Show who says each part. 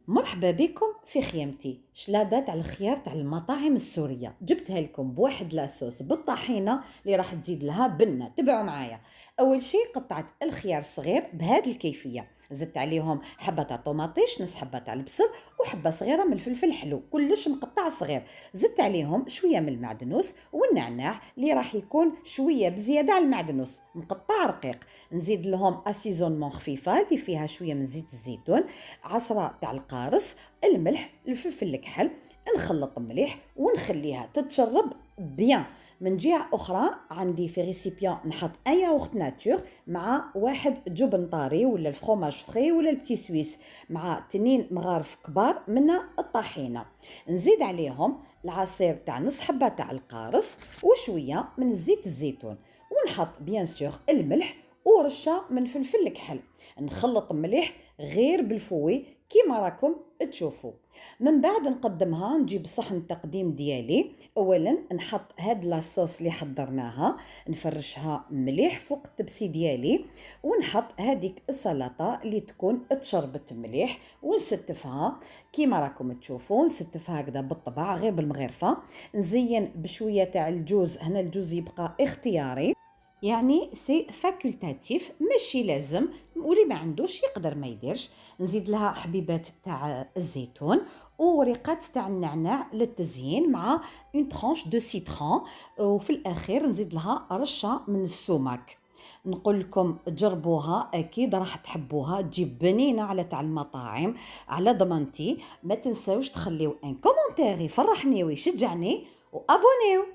Speaker 1: مرحبا بكم في خيمتي. شلاضة تاع الخيار تاع المطاعم السورية جبتها لكم بواحد لاصوص بالطحينة اللي راح تزيد لها بنة. تبعوا معايا. اول شيء قطعت الخيار صغير بهذه الكيفية، زدت عليهم حبة تاع طوماطيش، نص حبة تاع البصل، وحبة صغيرة من الفلفل الحلو، كلش مقطع صغير. زدت عليهم شوية من المعدنوس والنعناع اللي راح يكون شوية بزيادة على المعدنوس مقطع رقيق. نزيد لهم اسيزونمون خفيفة اللي فيها شوية من زيت الزيتون، عصرة تاع القارص، الملح، الفلفل الكحل. نخلط مليح ونخليها تتشرب بيان. من جهة أخرى عندي في ريسيبيون نحط أي ياغورت ناتور مع واحد جبن طاري ولا الفرomاج فري ولا البتي سويس مع تنين مغارف كبار من الطحينة. نزيد عليهم العصير تاع نص حبة تاع القارص وشوية من زيت الزيتون، ونحط بيان سور الملح ورشة من فلفل الكحل. نخلط مليح غير بالفوي كيما راكم تشوفوا. من بعد نقدمها، نجيب صحن التقديم ديالي. اولا نحط هاد لاصوص اللي حضرناها، نفرشها مليح فوق التبسي ديالي، ونحط هذيك السلطه اللي تكون تشربت مليح ونستفها كيما راكم تشوفوا. نستفها هكذا بالطبع غير بالمغرفه. نزين بشويه تاع الجوز، هنا الجوز يبقى اختياري، يعني سي فاكولتاتيف ماشي لازم، واللي ما عندوش يقدر ما يديرش. نزيد لها حبيبات تاع الزيتون ورقات تاع النعناع للتزيين مع اون ترانش دو سيترون، وفي الاخير نزيد لها رشه من السماك. نقول لكم جربوها، اكيد راح تحبوها، تجيب بنينه على تاع المطاعم على ضمانتي. ما تنساوش تخليو ان كومونتير يفرحني ويشجعني، وابونيو.